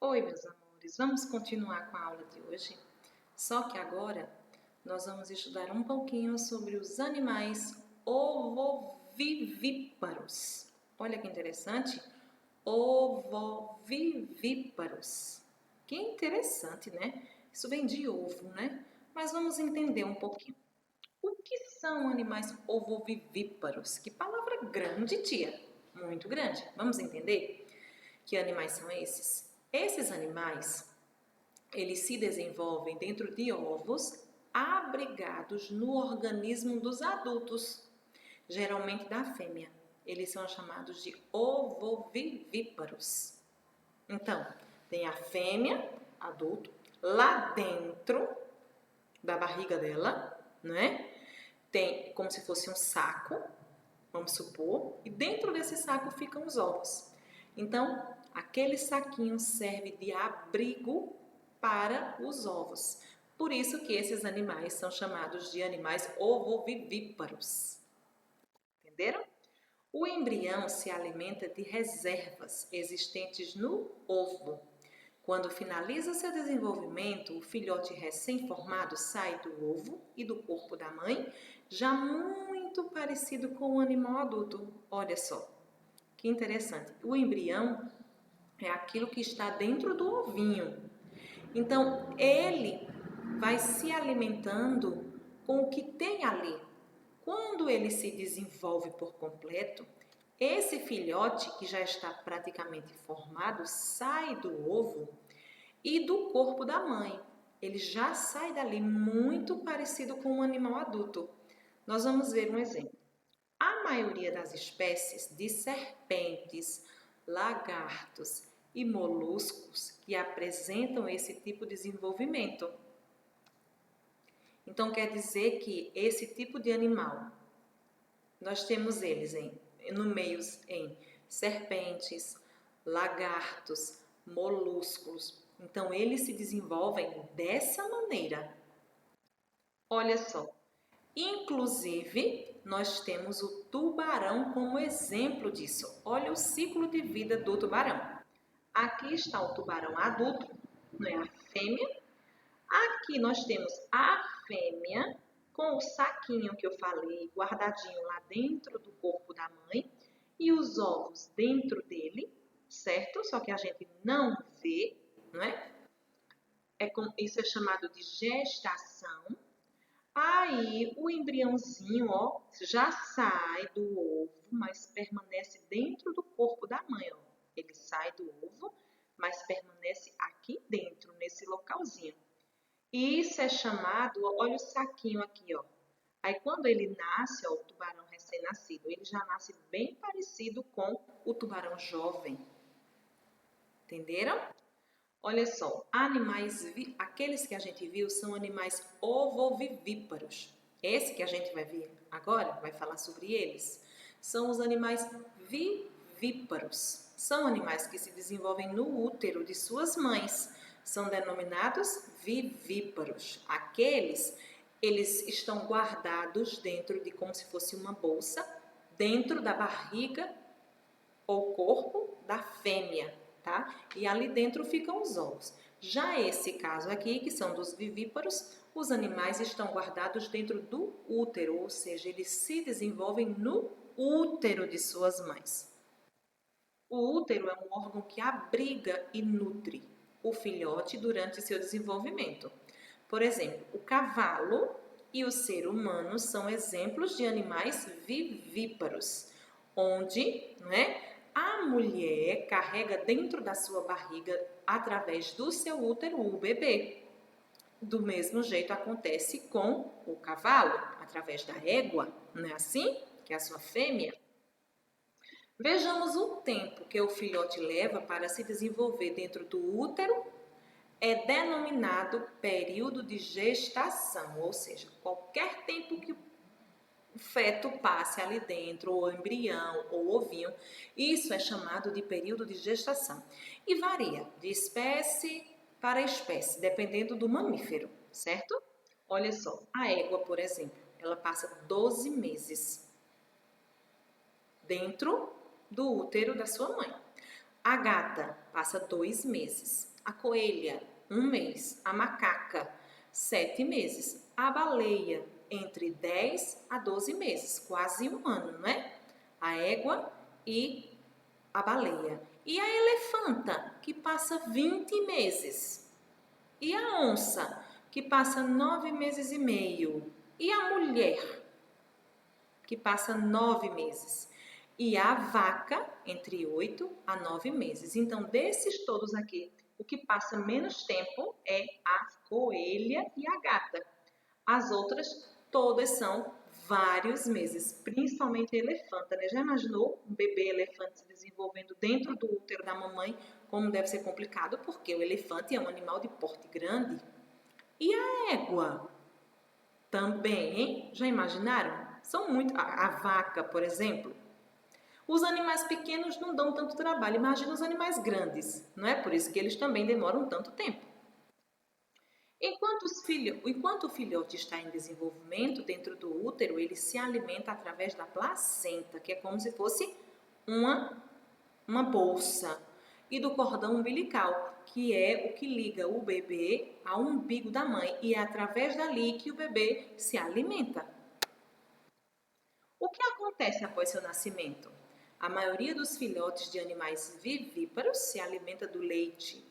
Oi, meus amores, vamos continuar com a aula de hoje? Só que agora nós vamos estudar um pouquinho sobre os animais ovovivíparos. Olha que interessante, ovovivíparos. Que interessante, né? Isso vem de ovo, né? Mas vamos entender um pouquinho. O que são animais ovovivíparos? Que palavra grande, tia! Muito grande. Vamos entender? Que animais são esses? Esses animais, eles se desenvolvem dentro de ovos abrigados no organismo dos adultos, geralmente da fêmea. Eles são chamados de ovovivíparos. Então, tem a fêmea, adulto, lá dentro da barriga dela, né? Tem como se fosse um saco, vamos supor, e dentro desse saco ficam os ovos. Então, aquele saquinho serve de abrigo para os ovos. Por isso que esses animais são chamados de animais ovovivíparos. Entenderam? O embrião se alimenta de reservas existentes no ovo. Quando finaliza seu desenvolvimento, o filhote recém-formado sai do ovo e do corpo da mãe, já muito parecido com o animal adulto. Olha só, que interessante. O embrião é aquilo que está dentro do ovinho. Então, ele vai se alimentando com o que tem ali. Quando ele se desenvolve por completo, esse filhote que já está praticamente formado sai do ovo e do corpo da mãe. Ele já sai dali muito parecido com um animal adulto. Nós vamos ver um exemplo. A maioria das espécies de serpentes, lagartos e moluscos que apresentam esse tipo de desenvolvimento. Então, quer dizer que esse tipo de animal, nós temos eles no meio em serpentes, lagartos, moluscos. Então, eles se desenvolvem dessa maneira. Olha só, inclusive, nós temos o tubarão como exemplo disso. Olha o ciclo de vida do tubarão. Aqui está o tubarão adulto, não é a fêmea. Aqui nós temos a fêmea com o saquinho que eu falei, guardadinho lá dentro do corpo da mãe e os ovos dentro dele, certo? Só que a gente não vê, não é? Isso é chamado de gestação. Aí o embriãozinho, ó, já sai do ovo, mas permanece dentro do corpo da mãe, ó. Ele sai do ovo, mas permanece aqui dentro, nesse localzinho. E isso é chamado, olha o saquinho aqui, ó. Aí quando ele nasce, ó, o tubarão recém-nascido, ele já nasce bem parecido com o tubarão jovem. Entenderam? Olha só, aqueles que a gente viu são animais ovovivíparos. Esse que a gente vai ver agora, vai falar sobre eles, são os animais vivíparos. São animais que se desenvolvem no útero de suas mães. São denominados vivíparos. Eles estão guardados dentro de como se fosse uma bolsa, dentro da barriga ou corpo da fêmea. Tá? E ali dentro ficam os ovos. Já esse caso aqui, que são dos vivíparos, os animais estão guardados dentro do útero, ou seja, eles se desenvolvem no útero de suas mães. O útero é um órgão que abriga e nutre o filhote durante seu desenvolvimento. Por exemplo, o cavalo e o ser humano são exemplos de animais vivíparos, onde, não é? A mulher carrega dentro da sua barriga, através do seu útero, o bebê. Do mesmo jeito acontece com o cavalo, através da égua, não é assim? Que é a sua fêmea. Vejamos o tempo que o filhote leva para se desenvolver dentro do útero. É denominado período de gestação, ou seja, qualquer tempo que o feto passe ali dentro, ou embrião, ou ovinho, isso é chamado de período de gestação. E varia de espécie para espécie, dependendo do mamífero, certo? Olha só, a égua, por exemplo, ela passa 12 meses dentro do útero da sua mãe. A gata passa 2 meses. a coelha, 1 mês, a macaca, 7 meses, a baleia, entre 10 a 12 meses, quase 1 ano, não é? A égua e a baleia. E a elefanta, que passa 20 meses. E a onça, que passa 9 meses e meio. E a mulher, que passa 9 meses. E a vaca, entre 8 a 9 meses. Então, desses todos aqui, o que passa menos tempo é a coelha e a gata. As outras, todas são vários meses, principalmente a elefanta, né? Já imaginou um bebê elefante se desenvolvendo dentro do útero da mamãe? Como deve ser complicado, porque o elefante é um animal de porte grande. E a égua? Também, hein? Já imaginaram? São muito. A vaca, por exemplo. Os animais pequenos não dão tanto trabalho. Imagina os animais grandes, não é? Por isso que eles também demoram tanto tempo. Enquanto o filhote está em desenvolvimento dentro do útero, ele se alimenta através da placenta, que é como se fosse uma bolsa, e do cordão umbilical, que é o que liga o bebê ao umbigo da mãe, e é através dali que o bebê se alimenta. O que acontece após seu nascimento? A maioria dos filhotes de animais vivíparos se alimenta do leite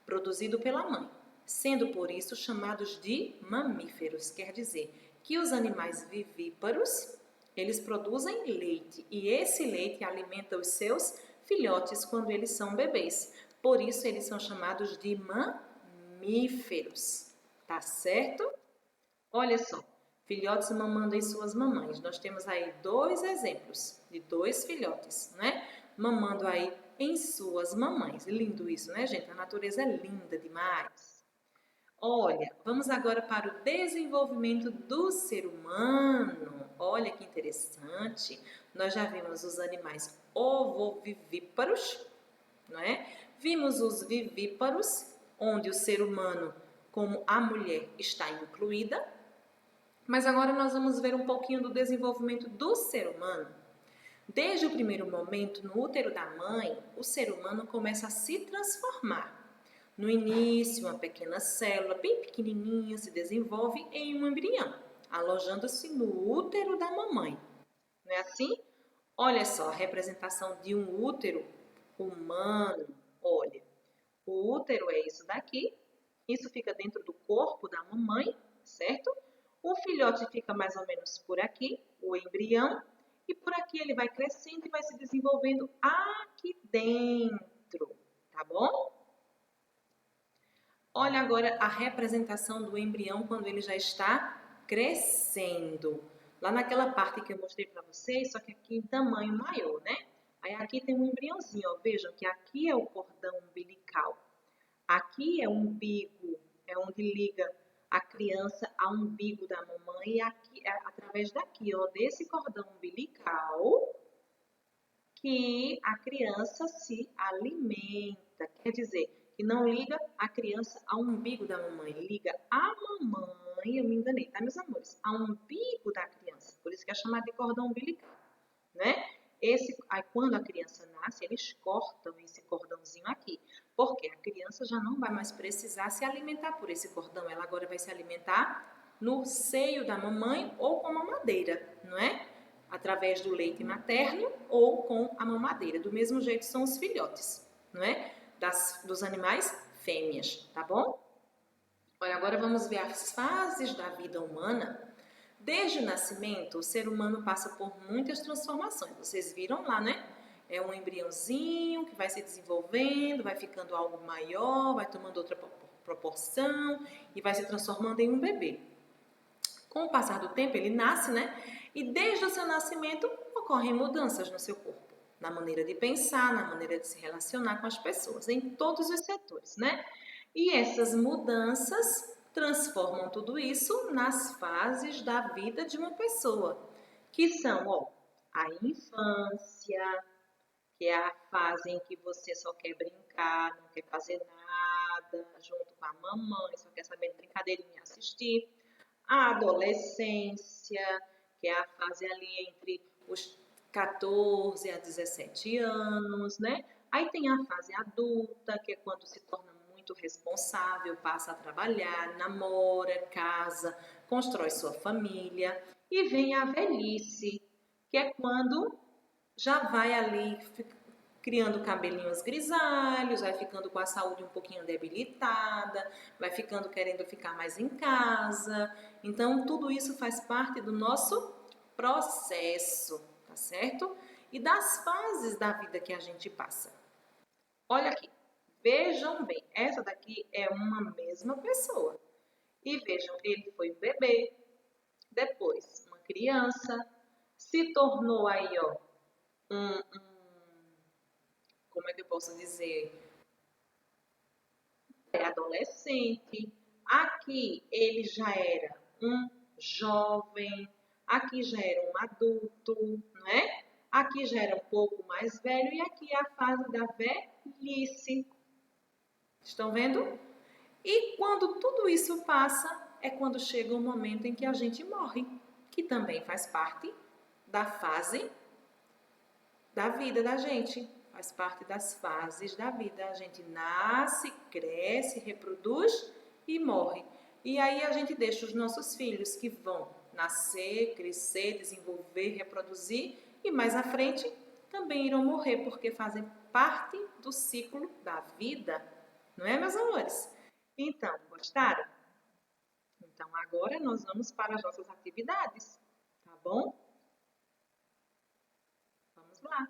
produzido pela mãe, sendo por isso chamados de mamíferos. Quer dizer que os animais vivíparos, eles produzem leite e esse leite alimenta os seus filhotes quando eles são bebês. Por isso eles são chamados de mamíferos. Tá certo? Olha só, filhotes mamando em suas mamães. Nós temos aí 2 exemplos de 2 filhotes, né? Mamando aí em suas mamães. Lindo isso, né, gente? A natureza é linda demais. Olha, vamos agora para o desenvolvimento do ser humano. Olha que interessante. Nós já vimos os animais ovovivíparos, não é? Vimos os vivíparos, onde o ser humano, como a mulher, está incluída. Mas agora nós vamos ver um pouquinho do desenvolvimento do ser humano. Desde o primeiro momento, no útero da mãe, o ser humano começa a se transformar. No início, uma pequena célula bem pequenininha se desenvolve em um embrião, alojando-se no útero da mamãe. Não é assim? Olha só a representação de um útero humano. Olha, o útero é isso daqui, isso fica dentro do corpo da mamãe, certo? O filhote fica mais ou menos por aqui, o embrião, e por aqui ele vai crescendo e vai se desenvolvendo aqui dentro, tá bom? Olha agora a representação do embrião quando ele já está crescendo. Lá naquela parte que eu mostrei para vocês, só que aqui em tamanho maior, né? Aí aqui tem um embriãozinho, ó. Vejam que aqui é o cordão umbilical. Aqui é o umbigo, é onde liga a criança ao umbigo da mamãe. E aqui, através daqui, ó, desse cordão umbilical, que a criança se alimenta. Quer dizer, que não liga a criança ao umbigo da mamãe, liga a mamãe, eu me enganei, tá, meus amores? Ao umbigo da criança. Por isso que é chamado de cordão umbilical, né? Aí quando a criança nasce, eles cortam esse cordãozinho aqui, porque a criança já não vai mais precisar se alimentar por esse cordão, ela agora vai se alimentar no seio da mamãe ou com a mamadeira, não é? Através do leite materno ou com a mamadeira. Do mesmo jeito são os filhotes, não é? Dos animais fêmeas, tá bom? Olha, agora vamos ver as fases da vida humana. Desde o nascimento, o ser humano passa por muitas transformações. Vocês viram lá, né? É um embriãozinho que vai se desenvolvendo, vai ficando algo maior, vai tomando outra proporção e vai se transformando em um bebê. Com o passar do tempo, ele nasce, né? E desde o seu nascimento, ocorrem mudanças no seu corpo. Na maneira de pensar, na maneira de se relacionar com as pessoas, em todos os setores, né? E essas mudanças transformam tudo isso nas fases da vida de uma pessoa, que são, ó, a infância, que é a fase em que você só quer brincar, não quer fazer nada, junto com a mamãe, só quer saber de brincadeirinha e assistir. A adolescência, que é a fase ali entre os 14 a 17 anos, né? Aí tem a fase adulta, que é quando se torna muito responsável, passa a trabalhar, namora, casa, constrói sua família. E vem a velhice, que é quando já vai ali criando cabelinhos grisalhos, vai ficando com a saúde um pouquinho debilitada, vai ficando querendo ficar mais em casa. Então, tudo isso faz parte do nosso processo, tá certo? E das fases da vida que a gente passa. Olha aqui, vejam bem, essa daqui é uma mesma pessoa. E vejam, ele foi um bebê, depois uma criança, se tornou aí, ó, como é que eu posso dizer? É adolescente. Aqui ele já era um jovem, aqui já era um adulto, né? Aqui já era um pouco mais velho e aqui é a fase da velhice. Estão vendo? E quando tudo isso passa, é quando chega o momento em que a gente morre, que também faz parte da fase da vida da gente, faz parte das fases da vida. A gente nasce, cresce, reproduz e morre. E aí a gente deixa os nossos filhos que vão nascer, crescer, desenvolver, reproduzir e mais à frente também irão morrer porque fazem parte do ciclo da vida, não é, meus amores? Então, gostaram? Então agora nós vamos para as nossas atividades, tá bom? Vamos lá.